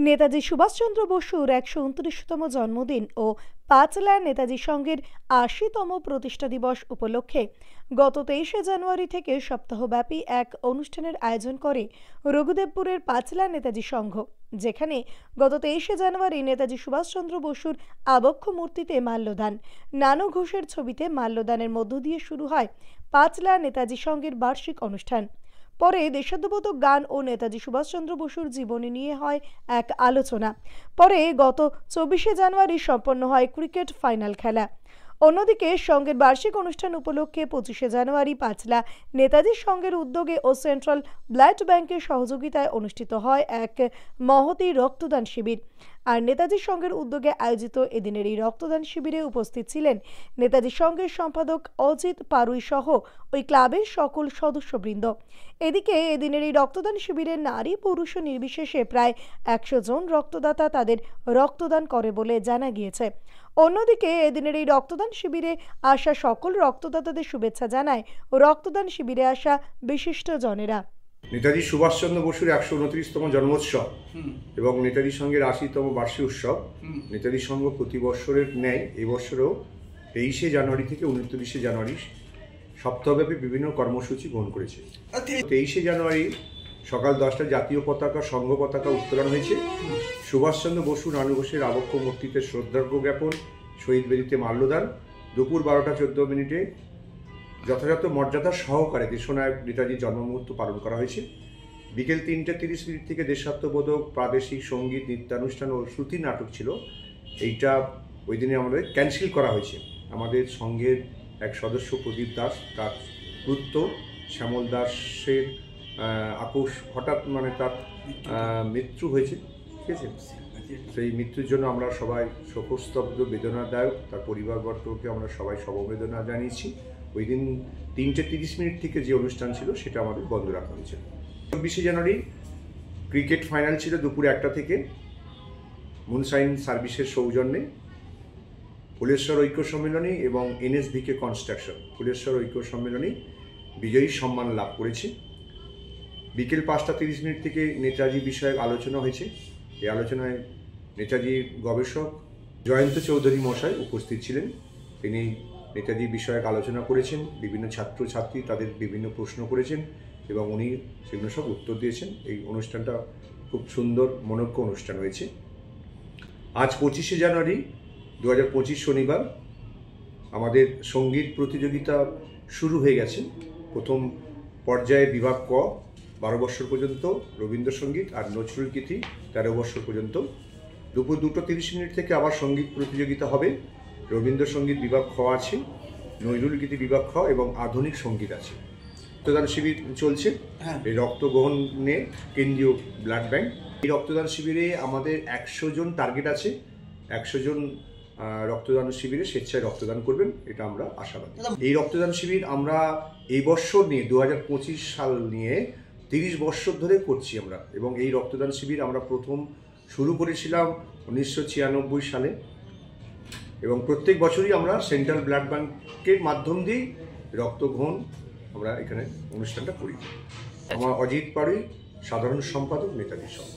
নেতাজি সুভাষচন্দ্র বসুর ১২৯তম জন্মদিন ও পাঁচলা নেতাজি সংঘের ৮০তম প্রতিষ্ঠা দিবস উপলক্ষে গত ২৩শে জানুয়ারি থেকে সপ্তাহব্যাপী এক অনুষ্ঠানের আয়োজন করে রঘুদেবপুরের পাঁচলা নেতাজি সংঘ, যেখানে গত ২৩শে জানুয়ারি নেতাজি সুভাষচন্দ্র বসুর আবক্ষ মূর্তিতে মাল্যদান, নানু ঘোষের ছবিতে মাল্যদানের মধ্য দিয়ে শুরু হয় পাঁচলা নেতাজি সংঘের বার্ষিক অনুষ্ঠান। পরে দেশাত্মবোধক গান ও নেতাজি সুভাষচন্দ্র বসুর জীবনী নিয়ে হয় এক আলোচনা। পরে গত ২৪শে জানুয়ারি সম্পন্ন হয় ক্রিকেট ফাইনাল খেলা। অন্যদিকে সংঘের বার্ষিক অনুষ্ঠান উপলক্ষে ২৫শে জানুয়ারি পাঁচলা নেতাজি সংঘের উদ্যোগে ও সেন্ট্রাল ব্লাড ব্যাংকের সহযোগিতায় অনুষ্ঠিত হয় এক মহতী রক্তদান শিবির। আর নেতাজি সংঘের উদ্যোগে আয়োজিত এদিনের এই রক্তদান শিবিরে উপস্থিত ছিলেন নেতাজি সংঘের সম্পাদক অজিত পারুই সহ ওই ক্লাবের সকল সদস্যবৃন্দ। এদিকে এদিনের এই রক্তদান শিবিরে নারী পুরুষ নির্বিশেষে প্রায় ১০০ জন রক্তদাতা তাদের রক্তদান করে বলে জানা গিয়েছে। অন্যদিকে এদিনের এই রক্তদান শিবিরে আসা সকল রক্তদাতাদের শুভেচ্ছা জানায় রক্তদান শিবিরে আসা বিশিষ্ট জনেরা। নেতাজি সুভাষচন্দ্র বসুর ১২৯তম জন্মোৎসব এবং নেতাজি সংঘের ৮০তম বার্ষিক উৎসব নেতাজি সংঘ প্রতি বৎসরের ন্যায় এবছরও ২৩শে জানুয়ারি থেকে ২৯শে জানুয়ারি সপ্তাহব্যাপী বিভিন্ন কর্মসূচি গ্রহণ করেছে। ২৩শে জানুয়ারি সকাল ১০টায় জাতীয় পতাকা, সংঘ পতাকা উত্তোলন হয়েছে। সুভাষচন্দ্র বসু, নানু ঘোষের আবক্ষ মূর্তিতে শ্রদ্ধার্ঘ্য জ্ঞাপন, শহীদ বেদিতে মাল্যদান। দুপুর ১২টা ১৪ মিনিটে যথাযথ মর্যাদা সহকারে দেশনায়ক নেতাজির জন্মমুহূর্ত পালন করা হয়েছে। বিকেল ৩টা ৩০ মিনিট থেকে দেশাত্মবোধক, প্রাদেশিক সঙ্গীত, নৃত্যানুষ্ঠান ও শ্রুতি নাটক ছিল। এইটা ওই দিনে আমাদের ক্যান্সেল করা হয়েছে। আমাদের সংঘের এক সদস্য প্রদীপ দাস, তার পুত্র শ্যামল দাসের আপোষ হঠাৎ তার মৃত্যু হয়েছে, ঠিক আছে। সেই মৃত্যুর জন্য আমরা সবাই শোকস্তব্ধ, বেদনাদায়ক। তার পরিবারবর্গকে আমরা সবাই সমবেদনা জানিয়েছি। ওই দিন ৩টে ৩০ মিনিট থেকে যে অনুষ্ঠান ছিল সেটা আমাদের বন্ধ রাখা হয়েছিল। ২৪শে জানুয়ারি ক্রিকেট ফাইনাল ছিল দুপুর ১টা থেকে। মুনসাইন সার্ভিসের সৌজন্যে ফুলেশ্বর ঐক্য সম্মেলনী এবং NSVK কনস্ট্রাকশন ফুলেশ্বর ঐক্য সম্মেলনী বিজয়ী সম্মান লাভ করেছে। বিকেল ৫টা ৩০ মিনিট থেকে নেতাজি বিষয়ক আলোচনা হয়েছে। এই আলোচনায় নেতাজি গবেষক জয়ন্ত চৌধুরী মশাই উপস্থিত ছিলেন। তিনি নেতাজি বিষয়ক আলোচনা করেছেন। বিভিন্ন ছাত্রছাত্রী তাদের বিভিন্ন প্রশ্ন করেছেন এবং উনি সেগুলো সব উত্তর দিয়েছেন। এই অনুষ্ঠানটা খুব সুন্দর মনোজ্ঞ অনুষ্ঠান হয়েছে। আজ ২৫শে জানুয়ারি ২০২৫ শনিবার আমাদের সঙ্গীত প্রতিযোগিতা শুরু হয়ে গেছে। প্রথম পর্যায়ে বিভাগ ক ১২ বছর পর্যন্ত রবীন্দ্রসঙ্গীত আর নজরুল গীতি ১৩ বছর পর্যন্ত। দুপুর ২টা ৩০ মিনিট থেকে আবার সঙ্গীত প্রতিযোগিতা হবে। রবীন্দ্রসঙ্গীত বিভাগ খ আছে, নজরুল গীতি বিভাগ খ এবং আধুনিক সঙ্গীত আছে। রক্তদান শিবির চলছে। এই রক্তগ্রহণে কেন্দ্রীয় ব্লাড ব্যাংক। এই রক্তদান শিবিরে আমাদের ১০০ জন টার্গেট আছে। ১০০ জন রক্তদান শিবিরে স্বেচ্ছায় রক্তদান করবেন, এটা আমরা আশাবাদী। এই রক্তদান শিবির আমরা এই বছর নিয়ে ২০২৫ সাল নিয়ে ৩০ বছর ধরে করছি আমরা। এবং এই রক্তদান শিবির আমরা প্রথম শুরু করেছিলাম ১৯৯৬ সালে এবং প্রত্যেক বছরই আমরা সেন্ট্রাল ব্লাড ব্যাংকের মাধ্যম দিয়েই রক্তগ্রহণ আমরা এখানে অনুষ্ঠানটা করি। আমার অজিত পারুই, সাধারণ সম্পাদক, নেতাজি সংঘ।